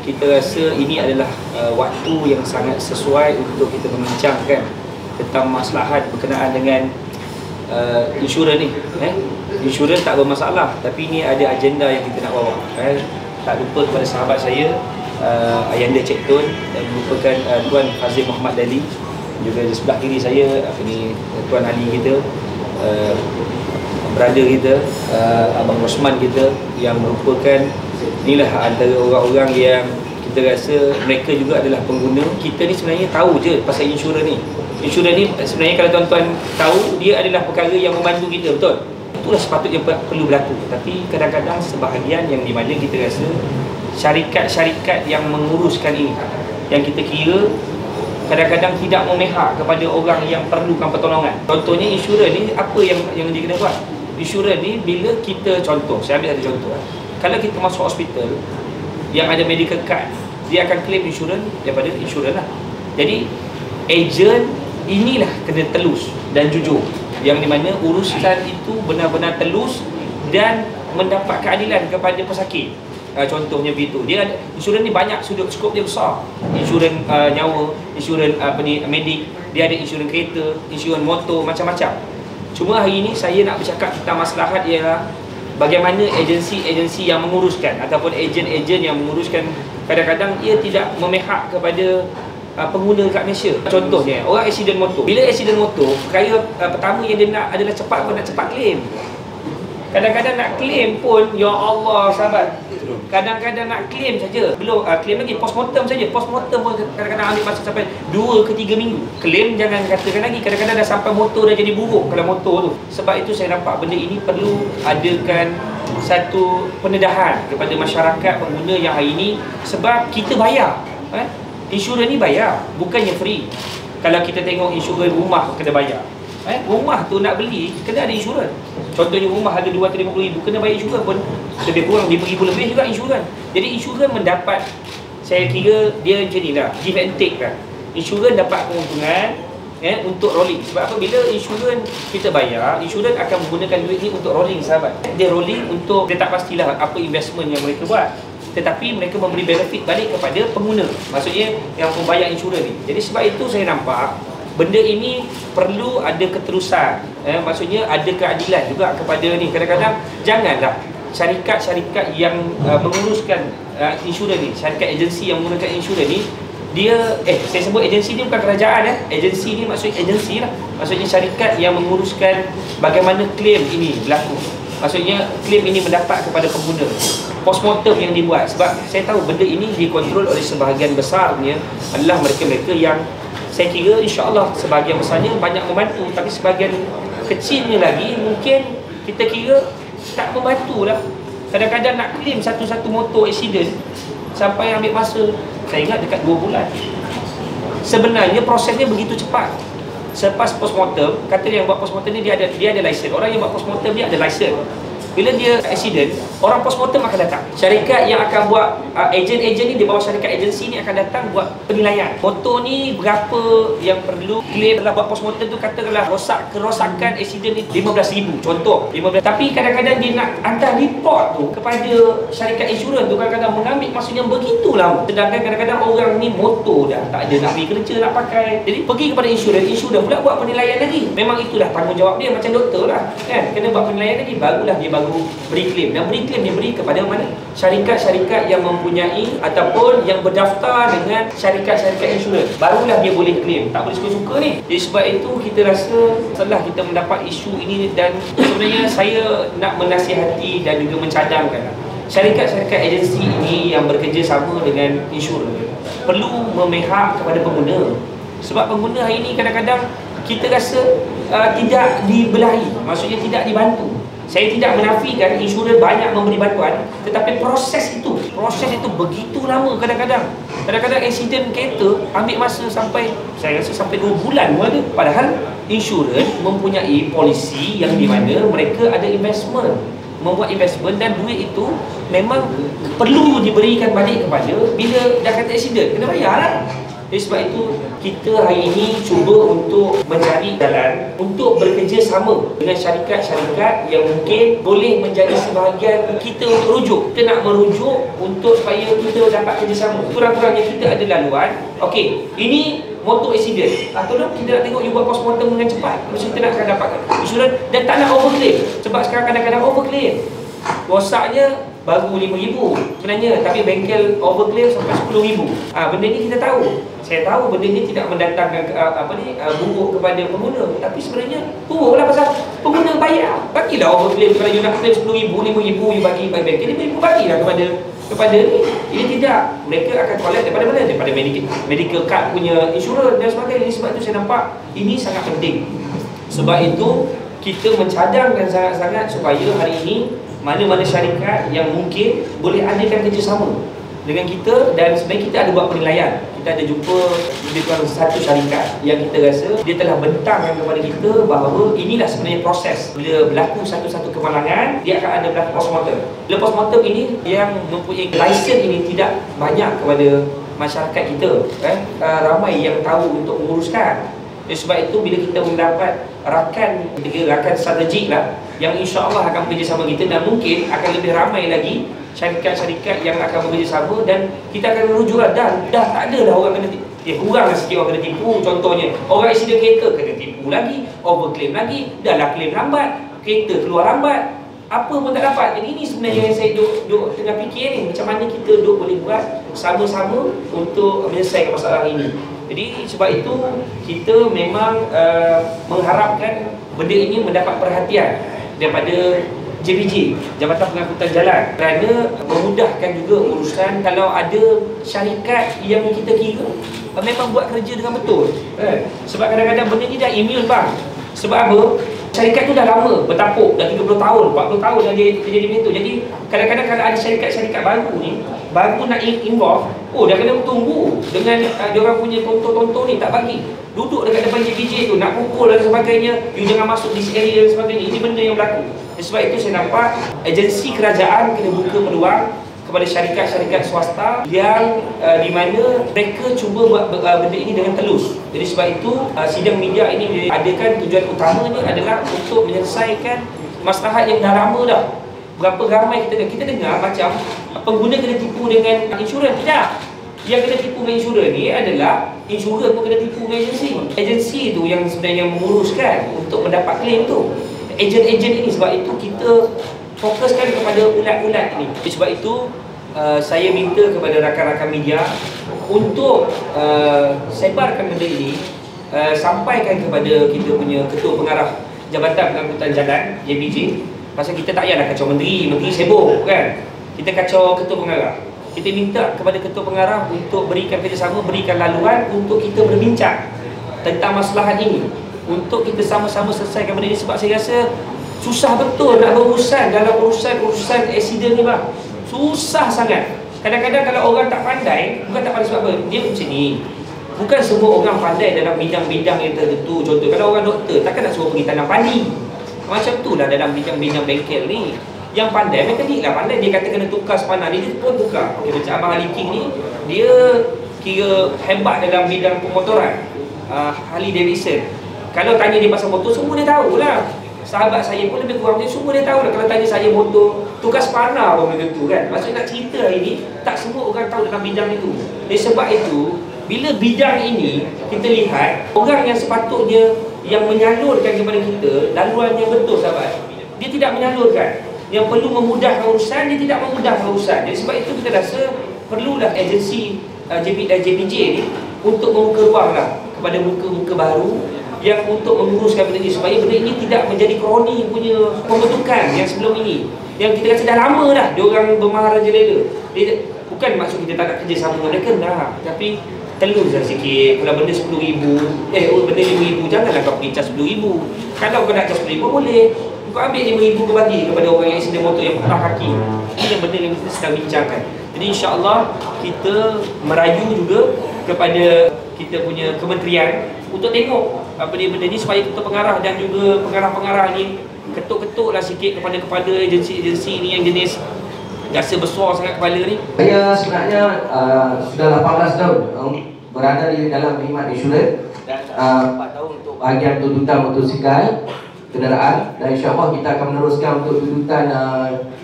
kita rasa ini adalah waktu yang sangat sesuai untuk kita membincangkan tentang maslahat berkenaan dengan insurans ni. Insurans tak bermasalah, tapi ini ada agenda yang kita nak bawa. Tak lupa kepada sahabat saya, Ayanda Cik Tun, dan merupakan Tuan Fazil Muhammad Dali, juga di sebelah kiri saya Tuan Ali kita, brother kita, Abang Osman kita, yang merupakan inilah antara orang-orang yang kita rasa mereka juga adalah pengguna. Kita ni sebenarnya tahu je pasal insurans ni. Insurans ni sebenarnya kalau tuan-tuan tahu, dia adalah perkara yang membantu kita, betul? Itulah sepatutnya perlu berlaku. Tapi kadang-kadang sebahagian yang di mana kita rasa syarikat-syarikat yang menguruskan ini, yang kita kira kadang-kadang tidak memihak kepada orang yang perlukan pertolongan. Contohnya insurans ni, apa yang dia kena buat? Insurans ni bila kita, contoh, saya ambil satu contoh. Kalau kita masuk hospital yang ada medical card, dia akan claim insurans daripada insurans lah. Jadi ejen inilah kena telus dan jujur, yang di mana urusan itu benar-benar telus dan mendapat keadilan kepada pesakit. Contohnya begitu. Dia ada insurans ni banyak, sudut skop dia besar. Insurans nyawa, insurans medik, dia ada insurans kereta, insurans motor, macam-macam. Cuma hari ini saya nak bercakap tentang maslahat ialah bagaimana agensi-agensi yang menguruskan ataupun ejen-ejen yang menguruskan kadang-kadang ia tidak memihak kepada pengguna kat Malaysia. Contohnya, orang aksiden motor. Bila aksiden motor, perkara pertama yang dia nak adalah cepat claim. Kadang-kadang nak claim pun, ya Allah sahabat, kadang-kadang nak claim saja, belum claim lagi, postmortem saja. Postmortem pun kadang-kadang ambil masa sampai 2 ke 3 minggu. Claim jangan katakan lagi, kadang-kadang dah sampai motor dah jadi buruk kalau motor tu. Sebab itu saya nampak benda ini perlu adakan satu pendedahan kepada masyarakat pengguna yang hari ini. Sebab kita bayar, insurans ni bayar, bukannya free. Kalau kita tengok insurans rumah kena bayar, rumah tu nak beli kena ada insurans. Contohnya rumah harga 250,000, kena bayar insurans pun lebih kurang RM5,000 lebih juga insurans. Jadi insurans mendapat, saya kira dia macam ni lah, give and take lah. Insurans dapat keuntungan untuk rolling. Sebab apa? Bila insurans kita bayar, insurans akan menggunakan duit ni untuk rolling, sahabat. Dia rolling untuk, dia tak pastilah apa investment yang mereka buat, tetapi mereka memberi benefit balik kepada pengguna, maksudnya yang membayar insurans ni. Jadi sebab itu saya nampak benda ini perlu ada keterusan, maksudnya ada keadilan juga kepada ni. Kadang-kadang janganlah syarikat-syarikat yang menguruskan insurans ni, syarikat agensi yang menguruskan insurans ni, dia saya sebut agensi ni bukan kerajaan, agensi ni maksudnya agensi lah, maksudnya syarikat yang menguruskan bagaimana claim ini berlaku, maksudnya claim ini mendapat kepada pengguna. Postmortem yang dibuat, sebab saya tahu benda ini dikontrol oleh sebahagian besarnya adalah mereka-mereka yang saya kira insya-Allah sebahagian besarnya banyak membantu, tapi sebahagian kecilnya lagi mungkin kita kira tak membantulah. Kadang-kadang nak claim satu-satu motor accident sampai ambil masa, saya ingat dekat 2 bulan. Sebenarnya prosesnya begitu cepat. Selepas postmortem, kata dia yang buat postmortem ni dia ada lesen. Orang yang buat postmortem dia ada lesen. Bila dia accident, orang postmortem akan datang. Syarikat yang akan buat, ejen-ejen ni di bawah syarikat agensi ni akan datang buat penilaian. Motor ni berapa yang perlu claim dalam buat postmortem tu, katakanlah kerosakan accident ni 15,000 contoh, 15. Tapi kadang-kadang dia nak hantar report tu kepada syarikat insurans tu, kadang-kadang mengambil masa yang begitu lama. Sedangkan kadang-kadang orang ni motor dah tak ada nak pergi kerja, nak pakai. Jadi pergi kepada insurans pula buat penilaian lagi. Memang itulah tanggungjawab dia, macam doktor lah kan, kena buat penilaian lagi, barulah dia beri claim. Dan beri claim dia beri kepada mana? Syarikat-syarikat yang mempunyai ataupun yang berdaftar dengan syarikat-syarikat insurans, barulah dia boleh claim. Tak boleh suka-suka ni. Jadi sebab itu kita rasa setelah kita mendapat isu ini, dan sebenarnya saya nak menasihati dan juga mencadangkan syarikat-syarikat agensi ini yang bekerjasama dengan insurans perlu memihak kepada pengguna. Sebab pengguna hari ini kadang-kadang kita rasa tidak dibelahi, maksudnya tidak dibantu. Saya tidak menafikan insurans banyak memberi bantuan, tetapi proses itu begitu lama. Kadang-kadang accident kereta ambil masa sampai, saya rasa sampai 2 bulan pun ada. Padahal insurans mempunyai polisi yang di mana mereka ada investment, membuat investment, dan duit itu memang perlu diberikan balik kepada, bila dah kata accident kena bayar lah. Jadi sebab itu kita hari ini cuba untuk mencari jalan untuk bekerjasama dengan syarikat-syarikat yang mungkin boleh menjadi sebahagian kita untuk rujuk. Kita nak merujuk untuk supaya kita dapat kerjasama. Kurang-kurangnya kita ada laluan. Okey, ini motor accident. Tolong kita nak tengok you buat postmortem dengan cepat. Mesti kita nak akan dapat insurans dan tak nak overclaim. Sebab sekarang kadang-kadang overclaim. Rosaknya baru RM5,000 sebenarnya, tapi bengkel overclaim sampai RM10,000. Benda ni kita tahu. Saya tahu benda ni tidak mendatangkan buruk kepada pengguna, tapi sebenarnya buruklah pasal pengguna bayar. Bagilah overclaim. Kalau you nak claim RM10,000, RM5,000 you bagi bengkel, RM5,000 bagilah kepada ni. Ini tidak. Mereka akan collect daripada mana? Daripada medical card punya insurans dan sebagainya. Sebab itu saya nampak ini sangat penting. Sebab itu kita mencadangkan sangat-sangat supaya hari ini mana-mana syarikat yang mungkin boleh adakan kerjasama dengan kita. Dan sebenarnya kita ada buat penilaian. Kita ada jumpa lebih kurang satu syarikat yang kita rasa dia telah bentangkan kepada kita bahawa inilah sebenarnya proses. Bila berlaku satu-satu kemalangan, dia akan ada berlaku postmortem. Bila postmortem ini yang mempunyai lesen ini tidak banyak kepada masyarakat kita, ramai yang tahu untuk menguruskan. Sebab itu bila kita mendapat rakan strategik lah yang insya-Allah akan bekerjasama kita, dan mungkin akan lebih ramai lagi syarikat-syarikat yang akan bekerjasama, dan kita akan merujuk dah tak ada dah orang kena tipu. Kuranglah sikit orang kena tipu. Contohnya orang accident kereta kena tipu lagi, overclaim lagi, dah lah claim lambat, kereta keluar lambat, apa pun tak dapat. Jadi ini sebenarnya yang saya duk tengah fikir ni, macam mana kita boleh buat sama-sama untuk menyelesaikan masalah ini. Jadi sebab itu kita memang mengharapkan benda ini mendapat perhatian daripada JPJ, Jabatan Pengangkutan Jalan, kerana memudahkan juga urusan kalau ada syarikat yang kita kira memang buat kerja dengan betul. Sebab kadang-kadang benda ni dah immune bang. Sebab apa? Syarikat tu dah lama bertapuk, dah 30 tahun, 40 tahun dah dia jadi macam tu. Jadi kadang-kadang kalau ada syarikat-syarikat baru ni, baru nak involve, dah kena tunggu dengan dia orang punya tonton-tonton ni tak bagi. Duduk dekat depan JPJ tu nak pukul dan sebagainya, you jangan masuk this area dan sebagainya. Ini benda yang berlaku. Sebab itu saya nampak agensi kerajaan kena buka peluang kepada syarikat-syarikat swasta yang di mana mereka cuba buat benda ini dengan telus. Jadi sebab itu sidang media ini diadakan, tujuan utamanya adalah untuk menyelesaikan masalah yang dah lama dah. Berapa ramai kita dengar macam pengguna kena tipu dengan insurans. Tidak. Yang kena tipu dengan insurans ni adalah insurans pun kena tipu dengan agensi. Agensi tu yang sebenarnya menguruskan untuk mendapat claim tu. Ejen-ejen ini, sebab itu kita fokuskan kepada ulat-ulat ini. Sebab itu saya minta kepada rakan-rakan media untuk sebarkan benda ini, sampaikan kepada kita punya Ketua Pengarah Jabatan Pengangkutan Jalan JPJ. Pasal kita tak payahlah kacau menteri sibuk kan. Kita kacau Ketua Pengarah. Kita minta kepada Ketua Pengarah untuk berikan kerjasama, berikan laluan untuk kita berbincang tentang masalah ini, untuk kita sama-sama selesaikan benda ini. Sebab saya rasa susah betul nak berurusan dalam urusan accident ni bang. Susah sangat. Kadang-kadang kalau orang tak pandai, bukan tak pandai sebab apa, dia macam ni. Bukan semua orang pandai dalam bidang-bidang yang tertentu. Contoh, kalau orang doktor, takkan nak suruh pergi tanam padi. Macam tu lah dalam bidang-bidang bengkel ni. Yang pandai, mekanik lah pandai. Dia kata kena tukar sepanah, dia pun tukar. Okay, macam Abang Ali King ni, dia kira hebat dalam bidang pemotoran, Harley Davidson. Kalau tanya dia pasal motor, semua dia tahu lah. Sahabat saya pun lebih kurang semua dia tahu lah. Kalau tanya saya motor, tukar sepanah pun macam tu kan. Maksudnya nak cerita hari ni, tak semua orang tahu dalam bidang itu. Jadi sebab itu, bila bidang ini kita lihat, orang yang sepatutnya yang menyalurkan kepada kita laluan yang betul sahabat, dia tidak menyalurkan. Yang perlu memudahkan urusan, dia tidak memudahkan urusan. Jadi sebab itu kita rasa perlulah agensi JPJ ni untuk membuka ruang lah kepada muka-muka baru yang untuk menguruskan benda ini, supaya benda ini tidak menjadi kroni punya pembentukan yang sebelum ini, yang kita rasa dah lama dah dia orang bermaharajalela. Bukan maksud kita tak nak kerja sama dengan mereka, nak, tapi telus lah sikit. Kalau benda RM10,000, benda RM5,000, janganlah kau pergi cas RM10,000. Kalau kau nak cas RM10,000 boleh, kau ambil RM5,000 kau bagi kepada orang yang accident motor yang patah kaki. Ini yang benda yang kita sedang bincangkan. Jadi insya-Allah kita merayu juga kepada kita punya kementerian untuk tengok apa dia benda ni, supaya Ketua Pengarah dan juga pengarah-pengarah ni ketuk-ketuk lah sikit kepada agensi-agensi ni yang jenis rasa besar sangat kepala ni. Saya sebenarnya sudah 18 tahun berada di dalam khidmat insurans Dan 4 tahun untuk bahagian tuntutan motosikal kenderaan, dan insyaAllah kita akan meneruskan untuk tuntutan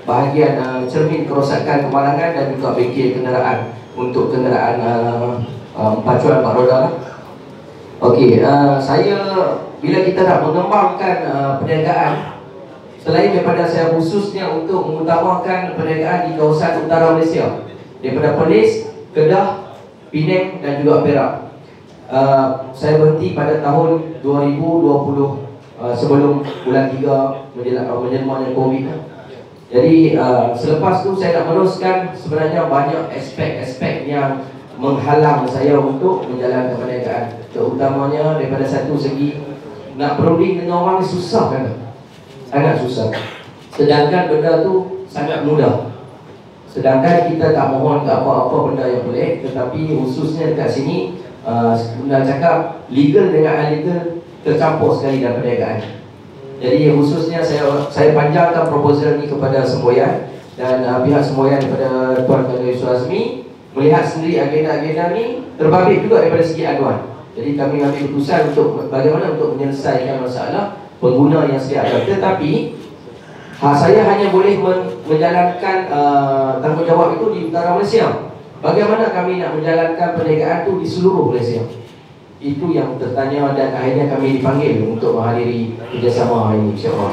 bahagian cermin kerosakan kemalangan dan juga bengkel kenderaan untuk kenderaan pacuan 4 roda. Okey, saya bila kita nak mengembangkan perniagaan, selain daripada saya khususnya untuk mengutamakan perniagaan di kawasan utara Malaysia daripada Perlis, Kedah, Penang dan juga Perak, saya berhenti pada tahun 2020 sebelum bulan 3 menjelmanya COVID. Jadi selepas tu saya nak meneruskan, sebenarnya banyak aspek-aspek yang menghalang saya untuk menjalankan perniagaan, terutamanya daripada satu segi nak berunding dengan orang susah kan, sangat susah. Sedangkan benda tu sangat mudah. Sedangkan kita tak mohon ke apa-apa benda yang pelik, tetapi khususnya dekat sini nak cakap legal dengan illegal tercampur sekali dalam perniagaan. Jadi khususnya saya panjangkan proposal ni kepada semboyan dan pihak semboyan daripada Tuan Ketua Yusuf Azmi melihat sendiri agenda-agenda ni terbabit juga daripada segi aduan. Jadi kami ambil keputusan untuk bagaimana untuk menyelesaikan masalah pengguna yang sedia ada. Tetapi saya hanya boleh menjalankan tanggungjawab itu di utara Malaysia. Bagaimana kami nak menjalankan perniagaan itu di seluruh Malaysia? Itu yang tertanya dan akhirnya kami dipanggil untuk menghadiri kerjasama hari ini, insyaAllah.